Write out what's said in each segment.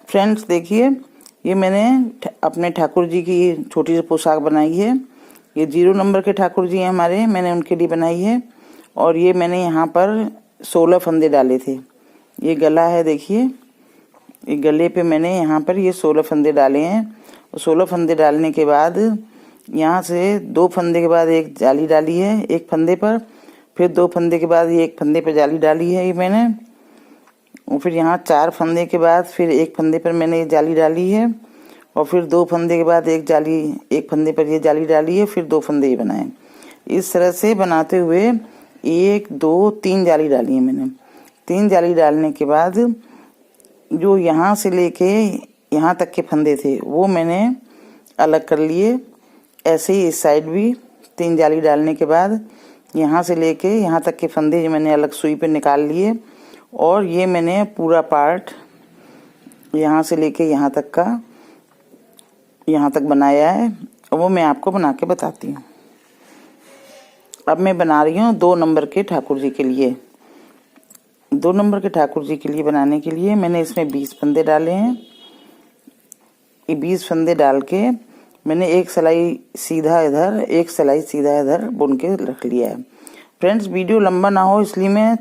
Friends देखिए, ये मैंने अपने ठाकुर जी की छोटी सी पोशाक बनाई है। ये 0 नंबर के ठाकुर जी हैं हमारे, मैंने उनके लिए बनाई है। और ये मैंने यहाँ पर 16 फंदे डाले थे। ये गला है, देखिए ये गले पे मैंने यहाँ पर ये 16 फंदे डाले हैं। और 16 फंदे डालने के बाद यहाँ से 2 फंदे के बाद एक जाली डाली है एक फंदे पर, फिर 2 फंदे के बाद ये एक फंदे पर जाली डाली है ये मैंने, और फिर यहाँ 4 फंदे के बाद फिर एक फंदे पर मैंने ये जाली डाली है, और फिर 2 फंदे के बाद एक फंदे पर ये जाली डाली है, फिर 2 फंदे ये बनाए। इस तरह से बनाते हुए 1 2 3 जाली डाली है मैंने। 3 जाली डालने के बाद जो यहाँ से लेके यहाँ तक के फंदे थे वो मैंने अलग कर लिए। ऐसे ही इस साइड भी 3 जाली डालने के बाद यहाँ से लेके यहाँ तक के फंदे जो मैंने अलग सुई पे निकाल लिए। और ये मैंने पूरा पार्ट यहाँ से लेके यहाँ तक का यहाँ तक बनाया है, और वो मैं आपको बना के बताती हूँ। अब मैं बना रही हूँ 2 नंबर के ठाकुर जी के लिए। 2 नंबर के ठाकुर जी के लिए बनाने के लिए मैंने इसमें 20 फंदे डाले हैं। ये 20 फंदे डाल के मैंने एक सिलाई सीधा इधर एक सिलाई सीधा इधर बुन के रख लिया है। फ्रेंड्स वीडियो लंबा ना हो इसलिए मैं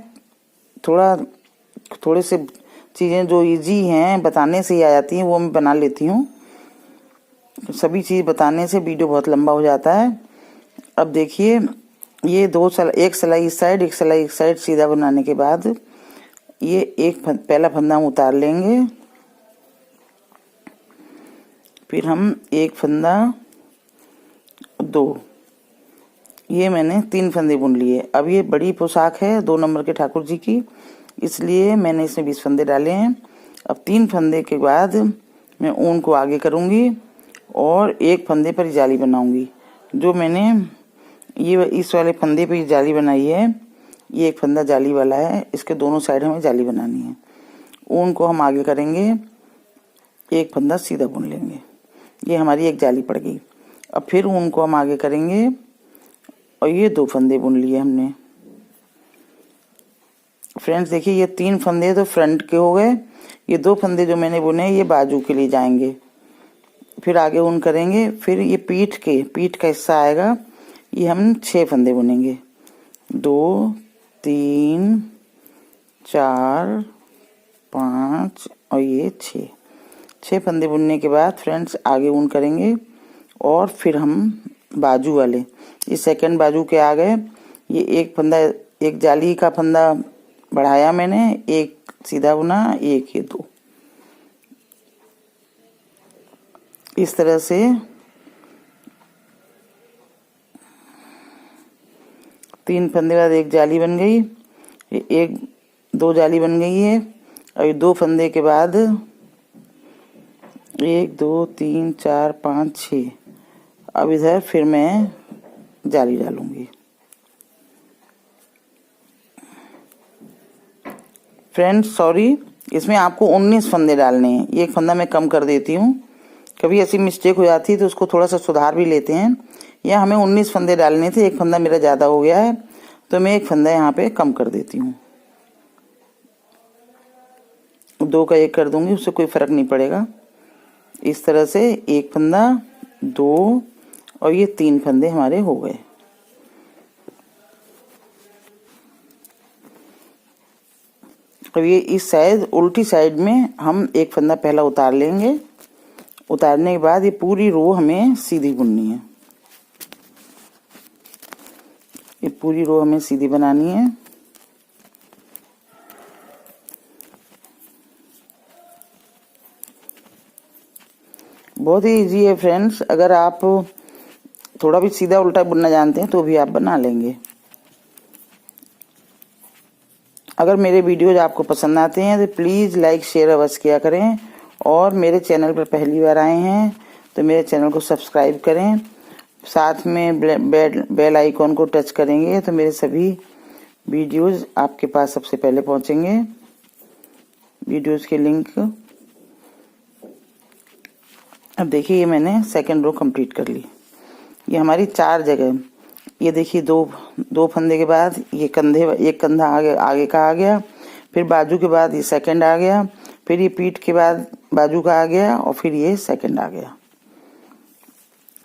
थोड़े से चीज़ें जो इजी हैं बताने से ही आ जाती हैं वो मैं बना लेती हूँ। सभी चीज़ बताने से वीडियो बहुत लंबा हो जाता है। अब देखिए, ये एक सिलाई इस साइड एक सिलाई इस साइड सीधा बनाने के बाद ये पहला फंदा हम उतार लेंगे, फिर हम एक फंदा 2, ये मैंने 3 फंदे बुन लिए। अब ये बड़ी पोशाक है 2 नंबर के ठाकुर जी की, इसलिए मैंने इसमें 20 फंदे डाले हैं। अब 3 फंदे के बाद मैं ऊन को आगे करूँगी और एक फंदे पर जाली बनाऊंगी। जो मैंने ये इस वाले फंदे पे जाली बनाई है, ये एक फंदा जाली वाला है, इसके दोनों साइड हमें जाली बनानी है। ऊन को हम आगे करेंगे, एक फंदा सीधा बुन लेंगे, ये हमारी एक जाली पड़ गई। अब फिर ऊन को हम आगे करेंगे और ये 2 फंदे बुन लिए हमने। फ्रेंड्स देखिए, ये 3 फंदे तो फ्रंट के हो गए, ये 2 फंदे जो मैंने बुने ये बाजू के लिए जाएंगे। फिर आगे ऊन करेंगे, फिर ये पीठ का हिस्सा आएगा, ये हम 6 फंदे बुनेंगे। 2 3 4 5 और ये 6 फंदे बुनने के बाद फ्रेंड्स आगे ऊन करेंगे, और फिर हम बाजू वाले ये सेकंड बाजू के आ गए। ये एक फंदा, एक जाली का फंदा बढ़ाया मैंने, एक सीधा बुना, एक ये 2, इस तरह से 3 फंदे बाद एक जाली बन गई, ये 2 जाली बन गई है। और ये 2 फंदे के बाद 1 2 3 4 5 6, अब इधर फिर मैं जाली डालूंगी। फ्रेंड्स सॉरी, इसमें आपको 19 फंदे डालने हैं, ये एक फंदा मैं कम कर देती हूँ, कभी ऐसी मिस्टेक हो जाती है तो उसको थोड़ा सा सुधार भी लेते हैं। या हमें 19 फंदे डालने थे, एक फंदा मेरा ज़्यादा हो गया है तो मैं एक फंदा यहाँ पे कम कर देती हूँ, 2 का 1 कर दूंगी, उससे कोई फर्क नहीं पड़ेगा। इस तरह से एक फंदा 2 और ये 3 फंदे हमारे हो गए। अब ये इस साइड उल्टी साइड में हम एक फंदा पहला उतार लेंगे। उतारने के बाद ये पूरी रो हमें सीधी बुननी है, ये पूरी रो हमें सीधी बनानी है। बहुत ही इजी है फ्रेंड्स, अगर आप थोड़ा भी सीधा उल्टा बुनना जानते हैं तो भी आप बना लेंगे। अगर मेरे वीडियोज आपको पसंद आते हैं तो प्लीज़ लाइक शेयर अवश्य किया करें, और मेरे चैनल पर पहली बार आए हैं तो मेरे चैनल को सब्सक्राइब करें, साथ में बेल आइकॉन को टच करेंगे तो मेरे सभी वीडियोस आपके पास सबसे पहले पहुंचेंगे। वीडियोस के लिंक। अब देखिए, ये मैंने सेकंड रो कंप्लीट कर ली। ये हमारी 4 जगह, ये देखिए 2 फंदे के बाद ये एक कंधा आगे का आ गया, फिर बाजू के बाद ये सेकंड आ गया, फिर ये पीठ के बाद बाजू का आ गया और फिर ये सेकंड आ गया।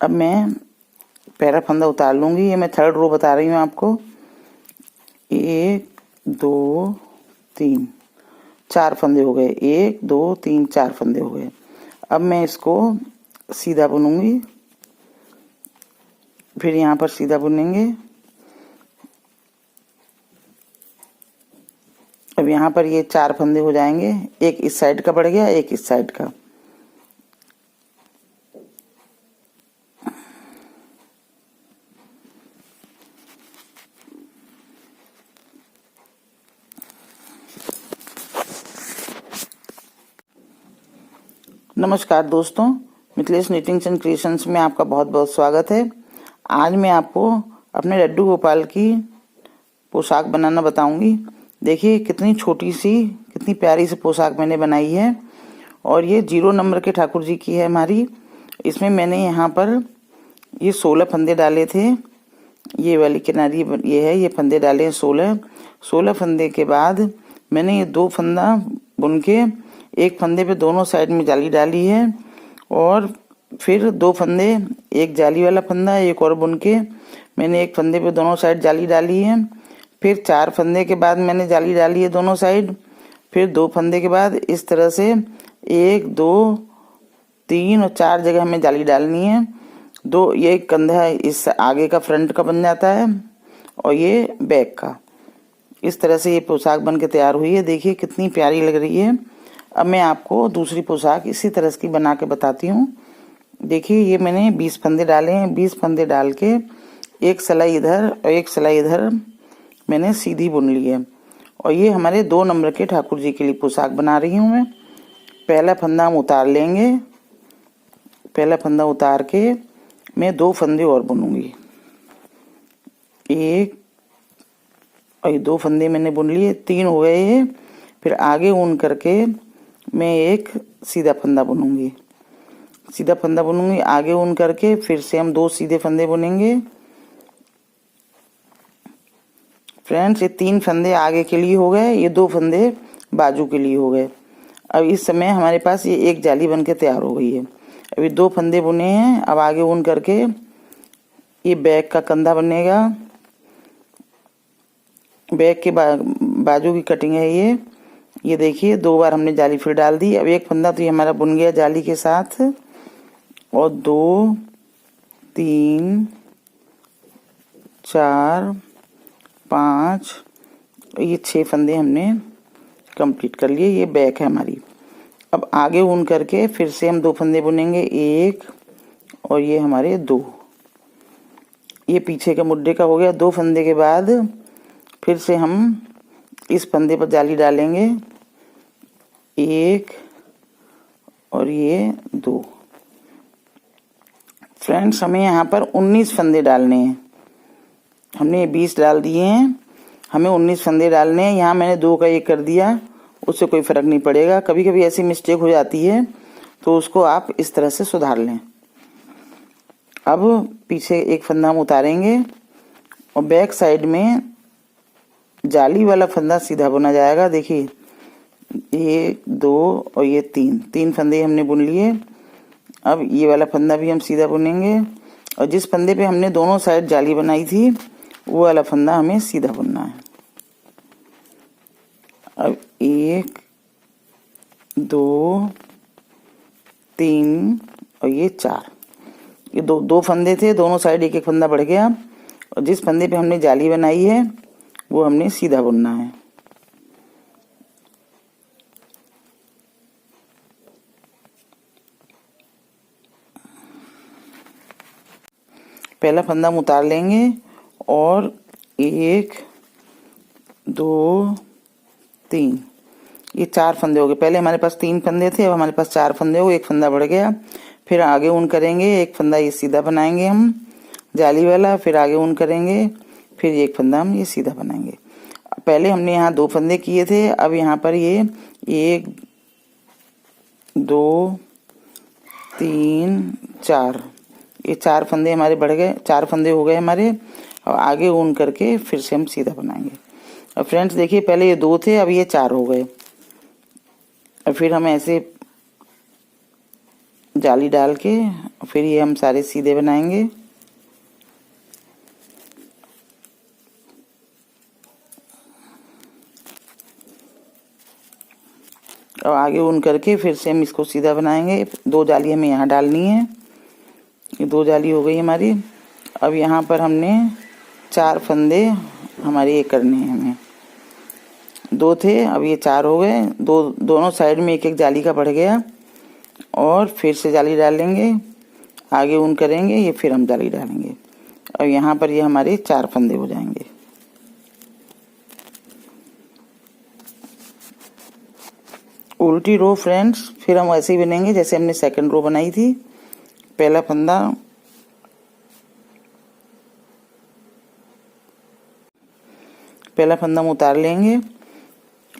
अब मैं पहला फंदा उतार लूँगी। ये मैं थर्ड रो बता रही हूँ आपको। 1 2 3 4 फंदे हो गए। 1 2 3 4 फंदे हो गए। अब मैं इसको सीधा बुनूंगी, फिर यहाँ पर सीधा बुनेंगे। अब यहाँ पर ये 4 फंदे हो जाएंगे। एक इस साइड का बढ़ गया, एक इस साइड का। नमस्कार दोस्तों, मिथिलेश निटिंग एंड क्रिएशंस में आपका बहुत बहुत स्वागत है। आज मैं आपको अपने लड्डू गोपाल की पोशाक बनाना बताऊंगी। देखिए कितनी छोटी सी, कितनी प्यारी सी पोशाक मैंने बनाई है। और ये 0 नंबर के ठाकुर जी की है हमारी। इसमें मैंने यहाँ पर ये 16 फंदे डाले थे। ये वाली किनारी ये है, ये फंदे डाले हैं 16 फंदे के बाद मैंने ये 2 फंदा बुन के एक फंदे पे दोनों साइड में जाली डाली है। और फिर 2 फंदे, एक जाली वाला फंदा एक और बुन के मैंने एक फंदे पे दोनों साइड जाली डाली है। फिर 4 फंदे के बाद मैंने जाली डाली है दोनों साइड। फिर 2 फंदे के बाद इस तरह से 1 2 3 और 4 जगह हमें जाली डालनी है। 2 ये कंधा इस आगे का फ्रंट का बन जाता है और ये बैक का। इस तरह से ये पोशाक बन के तैयार हुई है। देखिए कितनी प्यारी लग रही है। अब मैं आपको दूसरी पोशाक इसी तरह की बना के बताती हूँ। देखिए ये मैंने 20 फंदे डाले हैं। 20 फंदे डाल के एक सिलाई इधर और एक सिलाई इधर मैंने सीधी बुन ली है। और ये हमारे 2 नंबर के ठाकुर जी के लिए पोशाक बना रही हूँ मैं। पहला फंदा हम उतार लेंगे। पहला फंदा उतार के मैं 2 फंदे और बुनूंगी। एक और ये 2 फंदे मैंने बुन लिए, 3 हो गए ये। फिर आगे ऊन करके मैं एक सीधा फंदा बुनूंगी। सीधा फंदा बुनूंगी, आगे ऊन करके फिर से हम 2 सीधे फंदे बुनेंगे। फ्रेंड्स ये 3 फंदे आगे के लिए हो गए, ये 2 फंदे बाजू के लिए हो गए। अब इस समय हमारे पास ये एक जाली बन के तैयार हो गई है। अभी 2 फंदे बुने हैं। अब आगे ऊन करके ये बैक का कंधा बनेगा। बैक के बाजू की कटिंग है ये देखिए 2 बार हमने जाली फिर डाल दी। अब एक फंदा तो ये हमारा बुन गया जाली के साथ। और 2 3 4 5 ये 6 फंदे हमने कंप्लीट कर लिए। ये बैक है हमारी। अब आगे ऊन करके फिर से हम 2 फंदे बुनेंगे, 1 और ये हमारे 2। ये पीछे का मुड्ढे का हो गया। 2 फंदे के बाद फिर से हम इस फंदे पर जाली डालेंगे, 1 और ये 2। फ्रेंड्स हमें यहाँ पर 19 फंदे डालने हैं। हमने 20 डाल दिए हैं, हमें 19 फंदे डालने हैं। यहाँ मैंने 2 का 1 कर दिया, उससे कोई फर्क नहीं पड़ेगा। कभी कभी ऐसी मिस्टेक हो जाती है तो उसको आप इस तरह से सुधार लें। अब पीछे एक फंदा हम उतारेंगे और बैक साइड में जाली वाला फंदा सीधा बुना जाएगा। देखिए 1 2 और ये 3 फंदे हमने बुन लिए। अब ये वाला फंदा भी हम सीधा बुनेंगे और जिस फंदे पे हमने दोनों साइड जाली बनाई थी वो वाला फंदा हमें सीधा बुनना है। अब 1 2 3 और ये 4, ये दो फंदे थे, दोनों साइड एक एक फंदा बढ़ गया। और जिस फंदे पे हमने जाली बनाई है वो हमने सीधा बुनना है। पहला फंदा हम उतार लेंगे और 1 2 3 ये 4 फंदे हो गए। पहले हमारे पास 3 फंदे थे, अब हमारे पास 4 फंदे हो गए, एक फंदा बढ़ गया। फिर आगे ऊन करेंगे, एक फंदा ये सीधा बनाएंगे हम जाली वाला, फिर आगे ऊन करेंगे, फिर एक फंदा हम ये सीधा बनाएंगे। पहले हमने यहाँ 2 फंदे किए थे, अब यहाँ पर ये 1 2 3 4 ये 4 फंदे हमारे बढ़ गए, 4 फंदे हो गए हमारे। और आगे ऊन करके फिर से हम सीधा बनाएंगे। और फ्रेंड्स देखिए पहले ये 2 थे, अब ये 4 हो गए। और फिर हम ऐसे जाली डाल के फिर ये हम सारे सीधे बनाएंगे। और आगे ऊन करके फिर से हम इसको सीधा बनाएंगे। 2 जाली हमें यहाँ डालनी है। ये 2 जाली हो गई हमारी। अब यहाँ पर हमने 4 फंदे हमारे ये करने हैं। हमें 2 थे, अब ये 4 हो गए। दोनों साइड में एक एक जाली का बढ़ गया। और फिर से जाली डालेंगे, आगे ऊन करेंगे, ये फिर हम जाली डालेंगे। और यहाँ पर ये हमारे 4 फंदे हो जाएंगे। उल्टी रो फ्रेंड्स फिर हम ऐसे ही बनेंगे जैसे हमने सेकंड रो बनाई थी। पहला फंदा हम उतार लेंगे,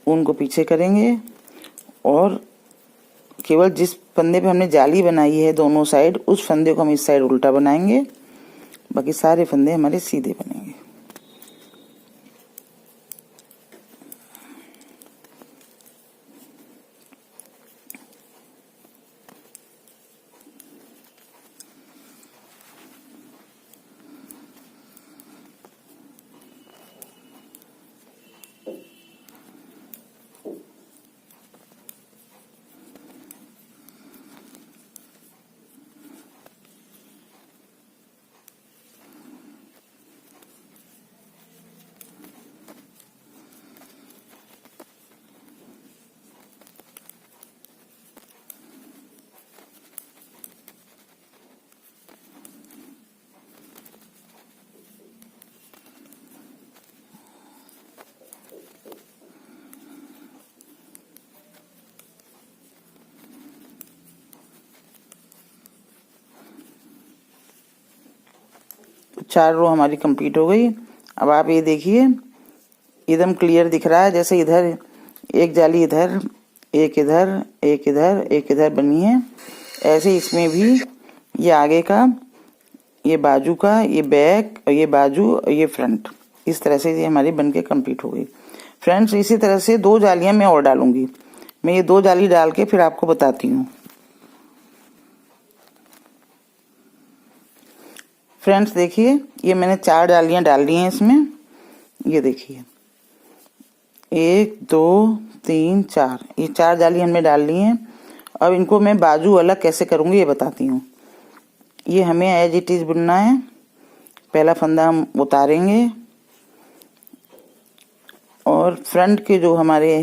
ऊन को पीछे करेंगे और केवल जिस फंदे पे हमने जाली बनाई है दोनों साइड, उस फंदे को हम इस साइड उल्टा बनाएंगे। बाकी सारे फंदे हमारे सीधे बनेंगे। तो 4 रो हमारी कंप्लीट हो गई। अब आप ये देखिए एकदम क्लियर दिख रहा है, जैसे इधर एक जाली इधर, एक इधर, एक इधर, एक इधर बनी है। ऐसे इसमें भी ये आगे का, ये बाजू का, ये बैक और ये बाजू और ये फ्रंट, इस तरह से ये हमारी बनके कंप्लीट हो गई। फ्रेंड्स इसी तरह से 2 जालियां मैं और डालूंगी। मैं ये 2 जाली डाल के फिर आपको बताती हूँ। फ्रेंड्स देखिए ये मैंने 4 जालियां डाल दी हैं इसमें। ये देखिए 1 2 3 4, ये 4 जाली हमने डाल ली हैं। अब इनको मैं बाजू अलग कैसे करूँगी ये बताती हूँ। ये हमें एज इट इज बुनना है। पहला फंदा हम उतारेंगे और फ्रंट के जो हमारे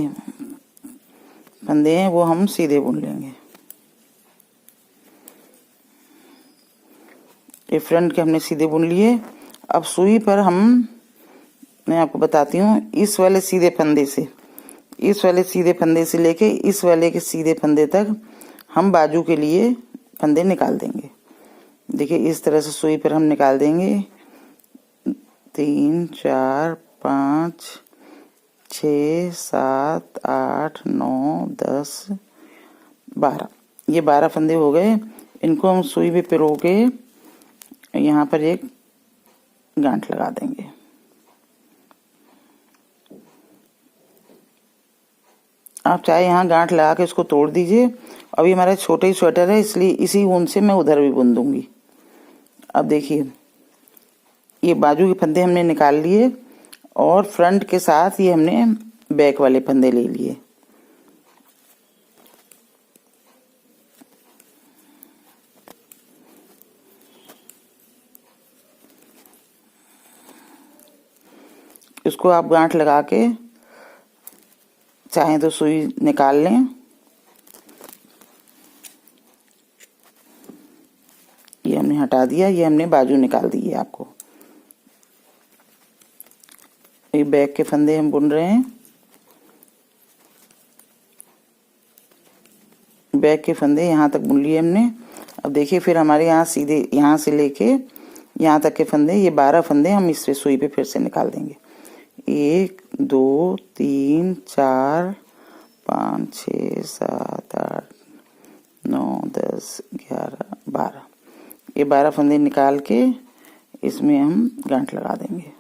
फंदे हैं वो हम सीधे बुन लेंगे। ये फ्रंट के हमने सीधे बुन लिए। अब सुई पर मैं आपको बताती हूँ, इस वाले सीधे फंदे से, इस वाले सीधे फंदे से लेके इस वाले के सीधे फंदे तक हम बाजू के लिए फंदे निकाल देंगे। देखिए इस तरह से सुई पर हम निकाल देंगे। 3 4 5 6 7 8 9 10 12, ये 12 फंदे हो गए। इनको हम सुई पे पिरो के यहाँ पर एक गांठ लगा देंगे। आप चाहे यहाँ गांठ लगा के इसको तोड़ दीजिए। अभी हमारा छोटे ही स्वेटर है इसलिए इसी ऊन से मैं उधर भी बुन दूंगी। अब देखिए ये बाजू के फंदे हमने निकाल लिए और फ्रंट के साथ ये हमने बैक वाले फंदे ले लिए। इसको आप गांठ लगा के चाहें तो सुई निकाल लें। ये हमने हटा दिया, ये हमने बाजू निकाल दी है आपको। ये बैक के फंदे हम बुन रहे हैं। बैक के फंदे यहाँ तक बुन लिए हमने। अब देखिए फिर हमारे यहाँ सीधे यहाँ से लेके यहाँ तक के फंदे, ये 12 फंदे हम इससे सुई पे फिर से निकाल देंगे। 1 2 3 4 5 6 7 8 9 10 11 12, ये 12 फंदे निकाल के इसमें हम गांठ लगा देंगे।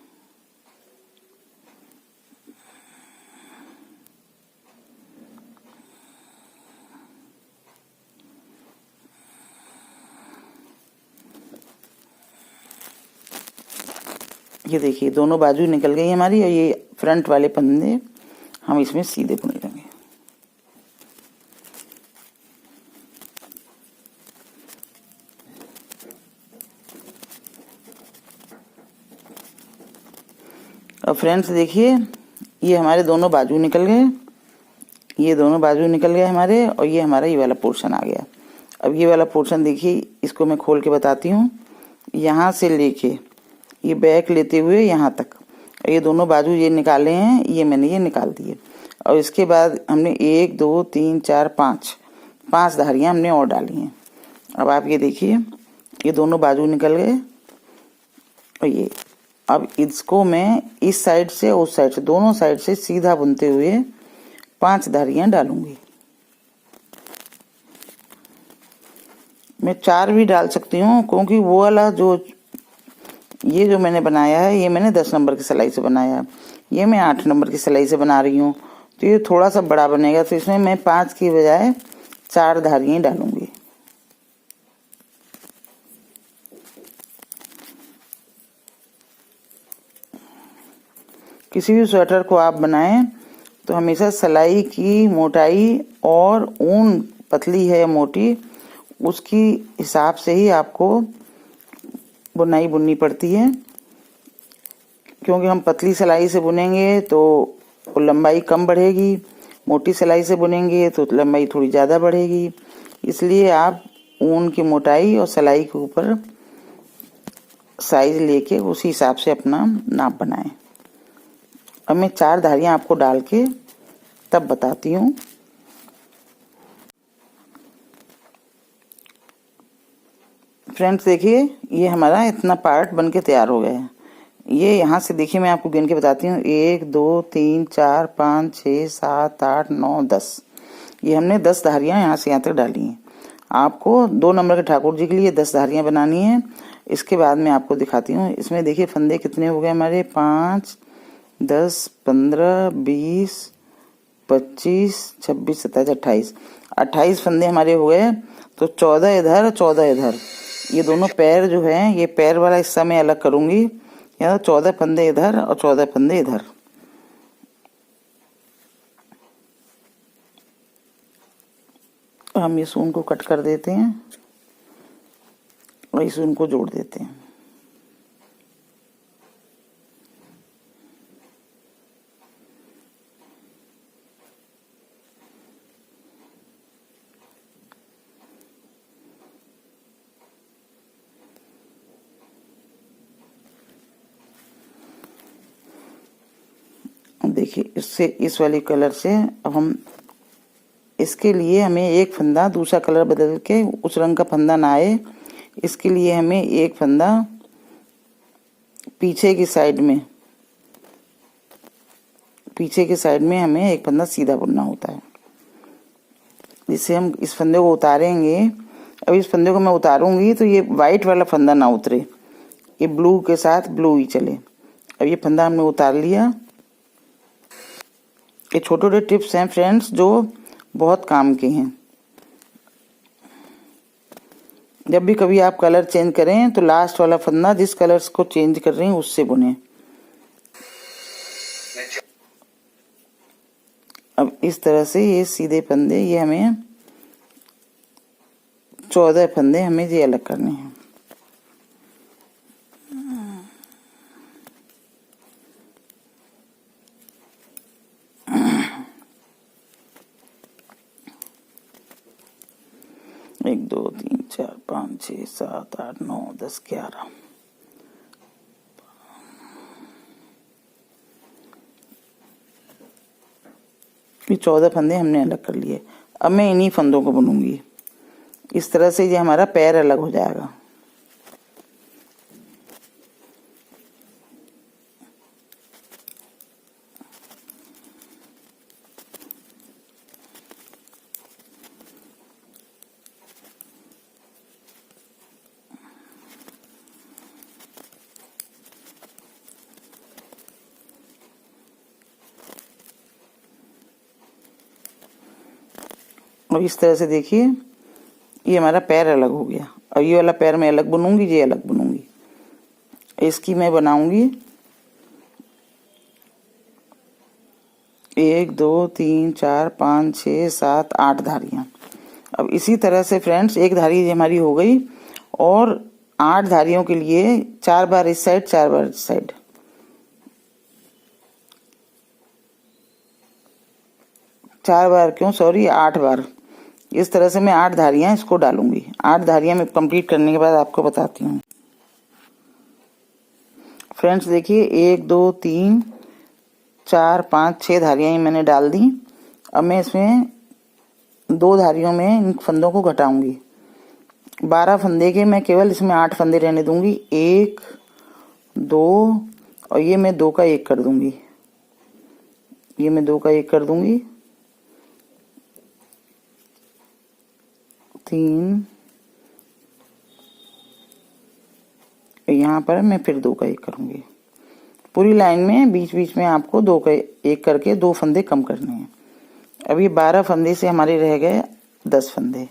ये देखिए दोनों बाजू निकल गई हमारी, और ये फ्रंट वाले फंदे हम इसमें सीधे बुने लेंगे। अब फ्रेंड्स देखिए ये हमारे दोनों बाजू निकल गए, ये दोनों बाजू निकल गए हमारे, और ये हमारा ये वाला पोर्शन आ गया। अब ये वाला पोर्शन देखिए, इसको मैं खोल के बताती हूँ। यहाँ से लेके ये बैक लेते हुए यहाँ तक, ये दोनों बाजू ये निकाले हैं, ये मैंने ये निकाल दिए। और इसके बाद हमने 1 2 3 4 5 धारियाँ हमने और डाली हैं। अब आप ये देखिए ये दोनों बाजू निकल गए, और ये अब इसको मैं इस साइड से उस साइड से दोनों साइड से सीधा बुनते हुए 5 धारियाँ डालूंगी। मैं 4 भी डाल सकती हूँ, क्योंकि वो वाला ये जो मैंने बनाया है ये मैंने 10 नंबर की सिलाई से बनाया है, ये मैं 8 नंबर की सिलाई से बना रही हूँ, तो ये थोड़ा सा बड़ा बनेगा, तो इसमें मैं 5 की बजाय 4 धारियाँ डालूंगी। किसी भी स्वेटर को आप बनाएं तो हमेशा सिलाई की मोटाई और ऊन पतली है या मोटी, उसकी हिसाब से ही आपको बुनाई बुननी पड़ती है। क्योंकि हम पतली सिलाई से बुनेंगे तो लंबाई कम बढ़ेगी, मोटी सिलाई से बुनेंगे तो लंबाई थोड़ी ज़्यादा बढ़ेगी। इसलिए आप ऊन की मोटाई और सिलाई के ऊपर साइज लेके उसी हिसाब से अपना नाप बनाएं। अब मैं 4 धारियाँ आपको डाल के तब बताती हूँ। फ्रेंड्स देखिए ये हमारा इतना पार्ट बन के तैयार हो गया है। ये यहाँ से देखिए मैं आपको गिन के बताती हूँ, 1 2 3 4 5 6 7 8 9 10, ये हमने 10 धारियाँ यहाँ से यहाँ तक डाली हैं। आपको 2 नंबर के ठाकुर जी के लिए 10 धारियाँ बनानी है। इसके बाद मैं आपको दिखाती हूँ। इसमें देखिए फंदे कितने हो गए हमारे, 5 10 15 20 25 26 27 28 फंदे हमारे हो गए। तो 14 इधर 14 इधर, ये दोनों पैर जो हैं, ये पैर वाला हिस्सा मैं अलग करूंगी। या 14 फंदे इधर और 14 फंदे इधर। हम इस ऊन को कट कर देते हैं और इस ऊन को जोड़ देते हैं। देखिए इससे इस वाली कलर से अब हम इसके लिए हमें एक फंदा दूसरा कलर बदल के उस रंग का फंदा ना आए, इसके लिए हमें एक फंदा पीछे की साइड में हमें एक फंदा सीधा बुनना होता है। जिससे हम इस फंदे को उतारेंगे। अब इस फंदे को मैं उतारूंगी तो ये वाइट वाला फंदा ना उतरे, ये ब्लू के साथ ब्लू ही चले। अब ये फंदा हमने उतार लिया। ये छोटे छोटे टिप्स हैं फ्रेंड्स जो बहुत काम के हैं। जब भी कभी आप कलर चेंज करें तो लास्ट वाला फंदा जिस कलर्स को चेंज कर रहे हैं उससे बुने। अब इस तरह से ये सीधे फंदे, ये हमें 14 फंदे हमें ये अलग करने हैं। एक 2 3 4 5 6 7 8 9 10 11, ये 14 फंदे हमने अलग कर लिए। अब मैं इन्हीं फंदों को बुनूंगी। इस तरह से ये हमारा पैर अलग हो जाएगा। और इस तरह से देखिए ये हमारा पैर अलग हो गया। अब ये वाला पैर मैं अलग बुनूंगी, ये अलग बुनूंगी। इसकी मैं बनाऊंगी 1 2 3 4 5 6 7 8 धारियां। अब इसी तरह से फ्रेंड्स एक धारी हमारी हो गई और 8 धारियों के लिए 4 बार इस साइड 4 बार इस साइड। चार बार क्यों, सॉरी 8 बार। इस तरह से मैं 8 धारियां इसको डालूंगी। 8 धारियां मैं कंप्लीट करने के बाद आपको बताती हूँ। फ्रेंड्स देखिए 1 2 3 4 5 6 धारियां मैंने डाल दी। अब मैं इसमें 2 धारियों में इन फंदों को घटाऊंगी। 12 फंदे के मैं केवल इसमें 8 फंदे रहने दूंगी। 1 2 और ये मैं 2 का 1 कर दूंगी। ये मैं 2 का 1 कर दूंगी। 3 यहाँ पर मैं फिर 2 का 1 करूंगी। पूरी लाइन में बीच बीच में आपको 2 का 1 करके 2 फंदे कम करने हैं। अभी 12 फंदे से हमारे रह गए 10 फंदे।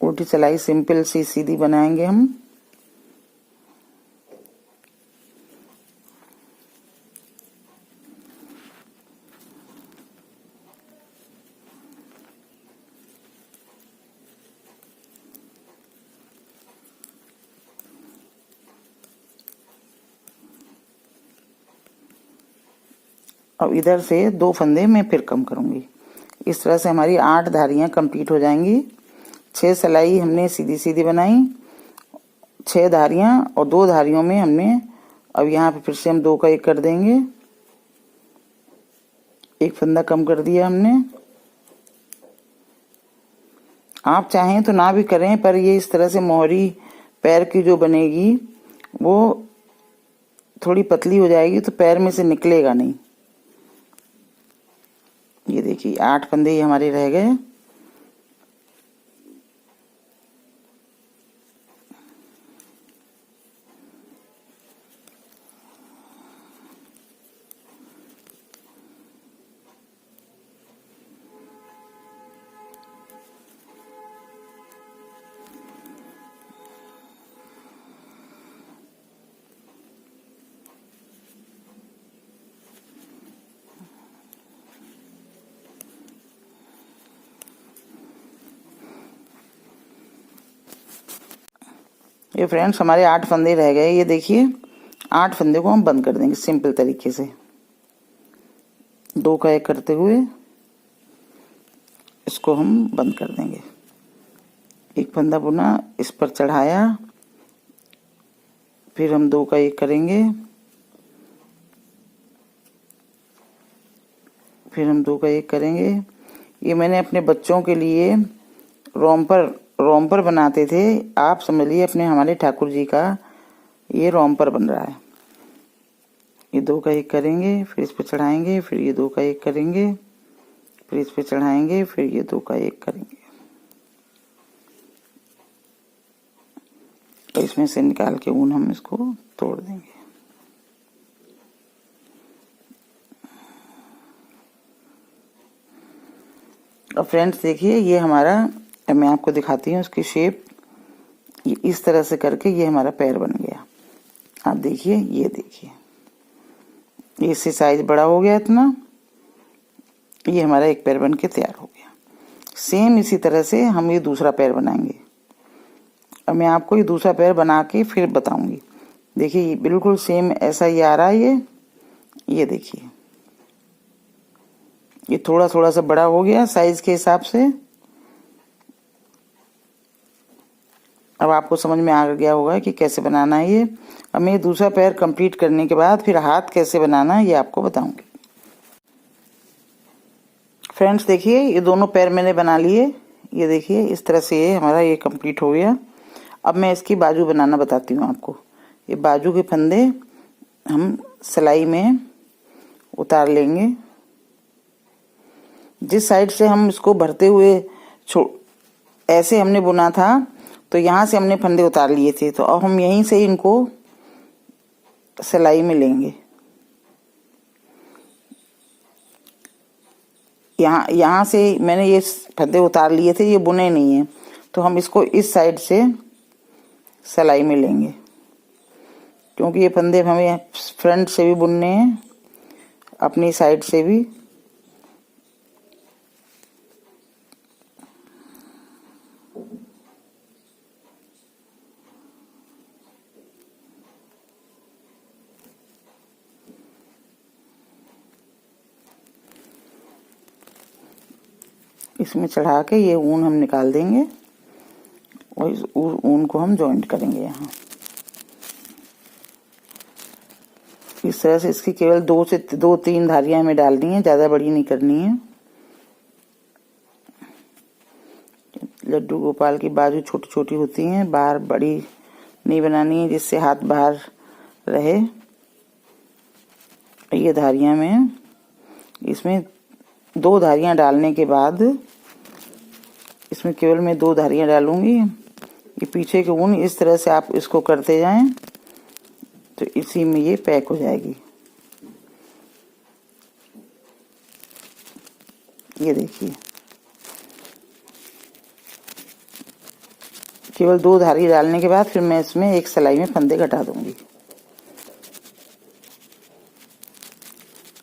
उल्टी सिलाई सिंपल सी सीधी बनाएंगे हम। अब इधर से 2 फंदे मैं फिर कम करूंगी। इस तरह से हमारी 8 धारियां कंप्लीट हो जाएंगी। 6 सिलाई हमने सीधी सीधी बनाई, 6 धारियां और 2 धारियों में हमने अब यहाँ पे फिर से हम 2 का 1 कर देंगे। 1 फंदा कम कर दिया हमने। आप चाहें तो ना भी करें, पर ये इस तरह से मोहरी पैर की जो बनेगी वो थोड़ी पतली हो जाएगी तो पैर में से निकलेगा नहीं। ये देखिए 8 फंदे ही हमारे रह गए। ये फ्रेंड्स हमारे 8 फंदे रह गए। ये देखिए 8 फंदे को हम बंद कर देंगे सिंपल तरीके से। 2 का 1 करते हुए इसको हम बंद कर देंगे। 1 फंदा बुना, इस पर चढ़ाया, फिर हम 2 का 1 करेंगे, फिर हम 2 का 1 करेंगे। ये मैंने अपने बच्चों के लिए रोम्पर बनाते थे। आप समझ लीजिए अपने हमारे ठाकुर जी का ये रोम्पर बन रहा है। ये 2 का 1 करेंगे, फिर इस पे चढ़ाएंगे, फिर ये 2 का 1 करेंगे, फिर इस पे चढ़ाएंगे, फिर ये 2 का 1 करेंगे। तो इसमें से निकाल के ऊन हम इसको तोड़ देंगे। और फ्रेंड्स देखिए ये हमारा, मैं आपको दिखाती हूँ इसकी शेप। ये इस तरह से करके ये हमारा पैर बन गया। आप देखिए, ये देखिए इससे साइज बड़ा हो गया इतना। ये हमारा एक पैर बन के तैयार हो गया। सेम इसी तरह से हम ये दूसरा पैर बनाएंगे। अब मैं आपको ये दूसरा पैर बना के फिर बताऊंगी। देखिए बिल्कुल सेम ऐसा ही आ रहा है। ये देखिए ये थोड़ा थोड़ा सा बड़ा हो गया साइज के हिसाब से। अब आपको समझ में आ गया होगा कि कैसे बनाना है ये। अब मैं दूसरा पैर कंप्लीट करने के बाद फिर हाथ कैसे बनाना है ये आपको बताऊंगी। फ्रेंड्स देखिए ये दोनों पैर मैंने बना लिए। ये देखिए इस तरह से ये हमारा ये कंप्लीट हो गया। अब मैं इसकी बाजू बनाना बताती हूँ आपको। ये बाजू के फंदे हम सिलाई में उतार लेंगे। जिस साइड से हम इसको भरते हुए ऐसे हमने बुना था तो यहाँ से हमने फंदे उतार लिए थे, तो अब हम यहीं से इनको सिलाई में लेंगे। यहाँ से मैंने ये फंदे उतार लिए थे, ये बुने नहीं है, तो हम इसको इस साइड से सिलाई में लेंगे, क्योंकि ये फंदे हमें फ्रंट से भी बुनने हैं, अपनी साइड से भी। इसमें चढ़ा के ये ऊन हम निकाल देंगे और इस ऊन को हम जॉइंट करेंगे यहाँ। इस तरह से इसकी केवल 2 से 3 धारियां हमें डालनी है, ज्यादा बड़ी नहीं करनी है। लड्डू गोपाल की बाजू छोटी छोटी होती हैं, बाहर बड़ी नहीं बनानी है जिससे हाथ बाहर रहे। ये धारियां में इसमें 2 धारियां डालने के बाद इसमें केवल मैं 2 धारियां डालूंगी। ये पीछे के ऊन इस तरह से आप इसको करते जाएं तो इसी में ये पैक हो जाएगी। ये देखिए, केवल 2 धारी डालने के बाद फिर मैं इसमें एक सिलाई में फंदे घटा दूंगी।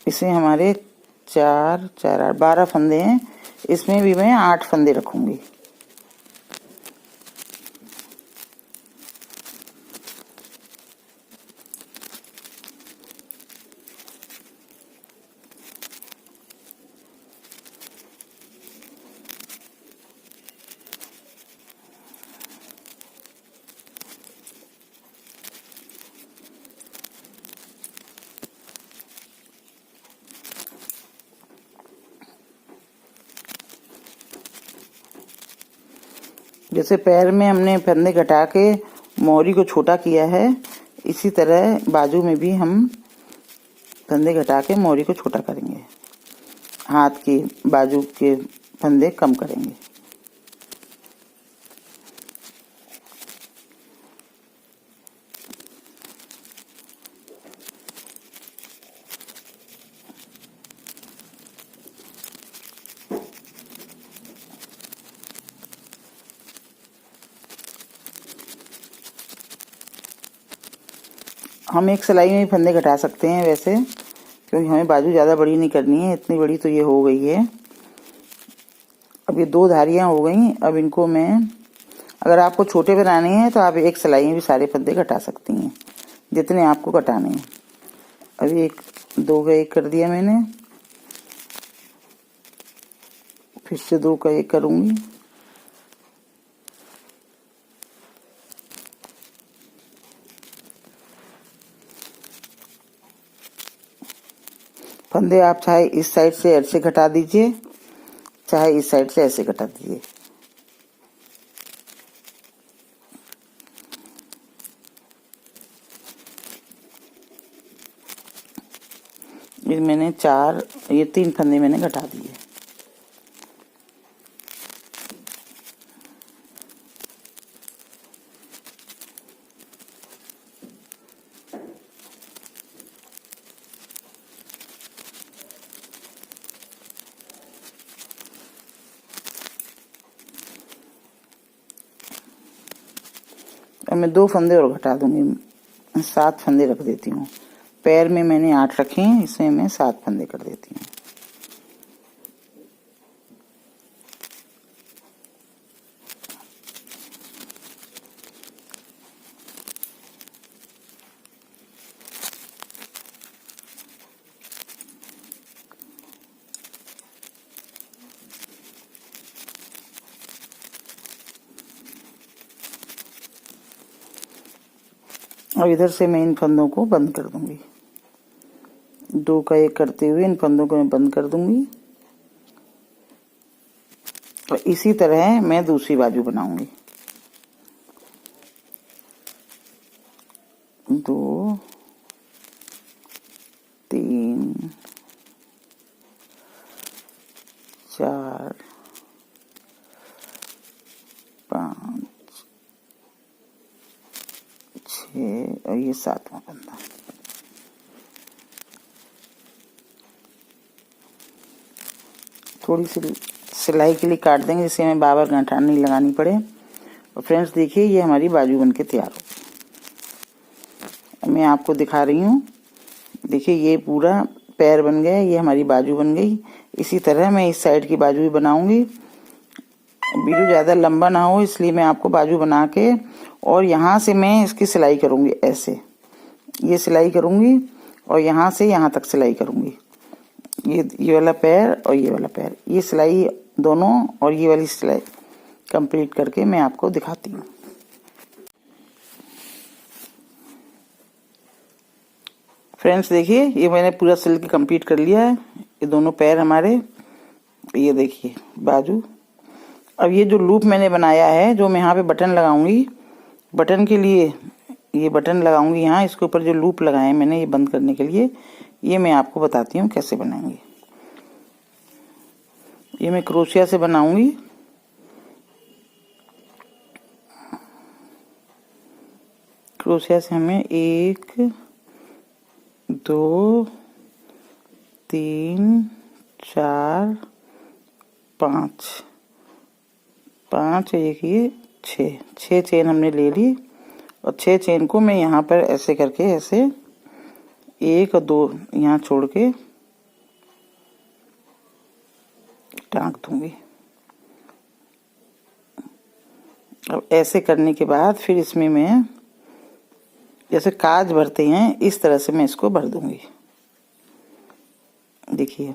इसमें हमारे 4 4 8 12 फंदे हैं, इसमें भी मैं 8 फंदे रखूंगी। जैसे पैर में हमने फंदे घटा के मोहरी को छोटा किया है, इसी तरह बाजू में भी हम फंदे घटा के मोहरी को छोटा करेंगे, हाथ की बाजू के फंदे कम करेंगे। हम एक सिलाई में फंदे घटा सकते हैं वैसे, क्योंकि हमें बाजू ज़्यादा बड़ी नहीं करनी है। इतनी बड़ी तो ये हो गई है। अब ये 2 धारियां हो गई। अब इनको मैं, अगर आपको छोटे बनाने हैं तो आप एक सिलाई में भी सारे फंदे घटा सकती हैं जितने आपको घटाने हैं। अभी 1 2 का 1 कर दिया मैंने, फिर से 2 का 1 करूंगी। फंदे आप चाहे इस साइड से ऐसे घटा दीजिए, चाहे इस साइड से ऐसे घटा दीजिए। ये मैंने 3 फंदे मैंने घटा दिए। अब मैं 2 फंदे और घटा दूंगी, 7 फंदे रख देती हूँ। पैर में मैंने 8 रखे हैं, इसमें मैं 7 फंदे कर देती हूँ। अब इधर से मैं इन फंदों को बंद कर दूंगी। 2 का 1 करते हुए इन फंदों को मैं बंद कर दूंगी और इसी तरह मैं दूसरी बाजू बनाऊंगी। 2 3 4 5 6 और ये 7वां फंदा। थोड़ी सी सिलाई के लिए काट देंगे जिससे हमें बार बार गांठ नहीं लगानी पड़े। और फ्रेंड्स देखिए ये हमारी बाजू बन के तैयार हो गई। मैं आपको दिखा रही हूँ, देखिए ये पूरा पैर बन गया, ये हमारी बाजू बन गई। इसी तरह मैं इस साइड की बाजू भी बनाऊंगी। वीडियो ज़्यादा लंबा ना हो इसलिए मैं आपको बाजू बना के और यहाँ से मैं इसकी सिलाई करूँगी। ऐसे ये सिलाई करूँगी और यहाँ से यहाँ तक सिलाई करूँगी। ये वाला पैर और ये वाला पैर, ये सिलाई दोनों और ये वाली सिलाई कंप्लीट करके मैं आपको दिखाती हूँ। फ्रेंड्स देखिए ये मैंने पूरा सिल के कंप्लीट कर लिया है। ये दोनों पैर हमारे, ये देखिए बाजू। अब ये जो लूप मैंने बनाया है, जो मैं यहाँ पे बटन लगाऊंगी, बटन के लिए ये बटन लगाऊंगी यहाँ, इसके ऊपर जो लूप लगाए मैंने ये बंद करने के लिए, ये मैं आपको बताती हूँ कैसे बनाएंगे। ये मैं क्रोशिया से बनाऊंगी। क्रोशिया से हमें 1 2 3 4 5 एक ये 6 चेन हमने ले ली और 6 चेन को मैं यहाँ पर ऐसे करके ऐसे 1 और 2 यहाँ छोड़ के टाँक दूंगी। अब ऐसे करने के बाद फिर इसमें मैं जैसे काज भरते हैं इस तरह से मैं इसको भर दूंगी। देखिए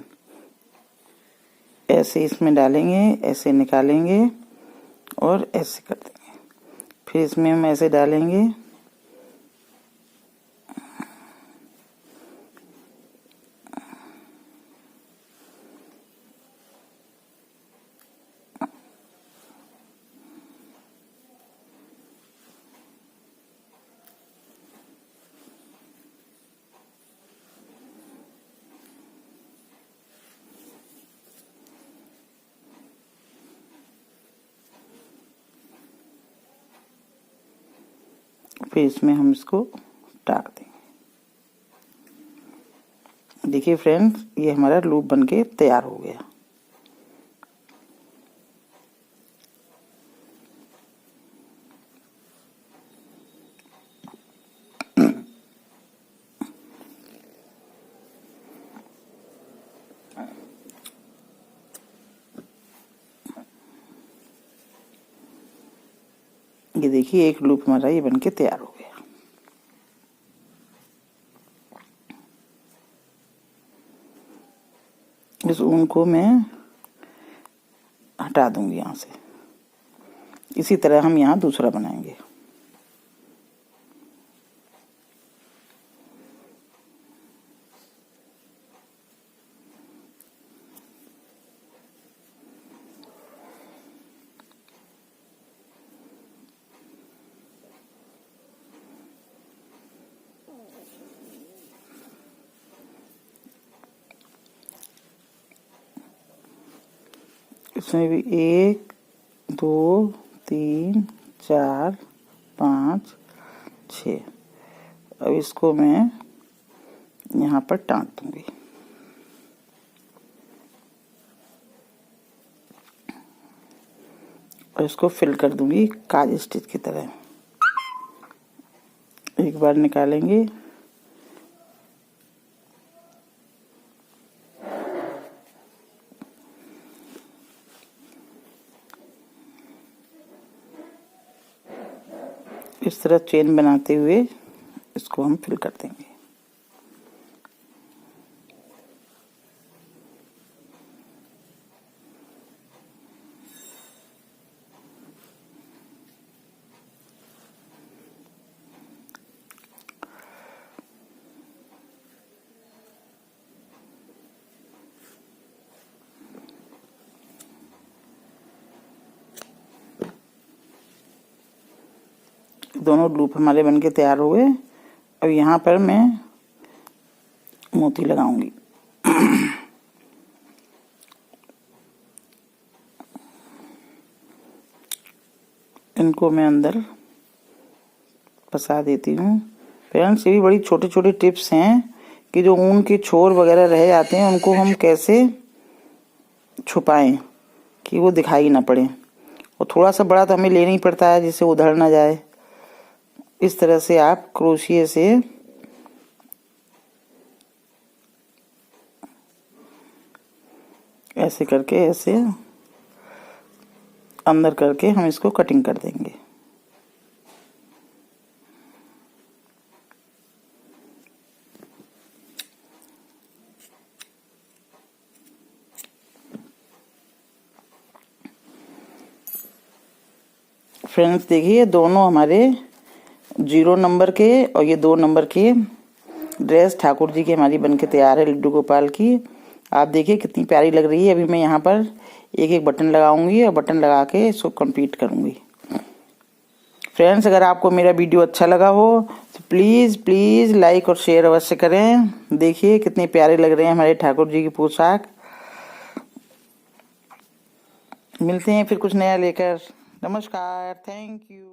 ऐसे इसमें डालेंगे, ऐसे निकालेंगे और ऐसे कर देंगे। फिर इसमें हम ऐसे डालेंगे, फिर इसमें हम इसको टाक देंगे। देखिए फ्रेंड्स ये हमारा लूप बनके तैयार हो गया। ये देखिए एक लूप हमारा ये बनके तैयार हो गया। इस ऊन को मैं हटा दूंगी यहाँ से। इसी तरह हम यहाँ दूसरा बनाएंगे। इसमें भी 1 2 3 4 5 6। अब इसको मैं यहाँ पर टाँक दूंगी। और इसको फिल कर दूंगी काज स्टिच की तरह। एक बार निकालेंगे, इस तरह चेन बनाते हुए इसको हम फिल कर देंगे। दोनों लूप हमारे बनके तैयार हो गए। अब यहाँ पर मैं मोती लगाऊंगी। इनको मैं अंदर फंसा देती हूँ। फ्रेंड्स ये भी बड़ी छोटी छोटी टिप्स हैं कि जो ऊन के छोर वगैरह रह जाते हैं उनको हम कैसे छुपाएं कि वो दिखाई ना पड़े। और थोड़ा सा बड़ा तो हमें लेना ही पड़ता है जिससे उधड़ ना जाए। इस तरह से आप क्रोशिया से ऐसे करके ऐसे अंदर करके हम इसको कटिंग कर देंगे। फ्रेंड्स देखिए, दोनों हमारे 0 नंबर के और ये 2 नंबर के ड्रेस ठाकुर जी की हमारी बनके तैयार है, लड्डू गोपाल की। आप देखिए कितनी प्यारी लग रही है। अभी मैं यहाँ पर एक एक बटन लगाऊंगी और बटन लगा के इसको कंप्लीट करूंगी। फ्रेंड्स, अगर आपको मेरा वीडियो अच्छा लगा हो तो प्लीज़ लाइक और शेयर अवश्य करें। देखिए कितने प्यारे लग रहे हैं हमारे ठाकुर जी की पोशाक। मिलते हैं फिर कुछ नया लेकर। नमस्कार, थैंक यू।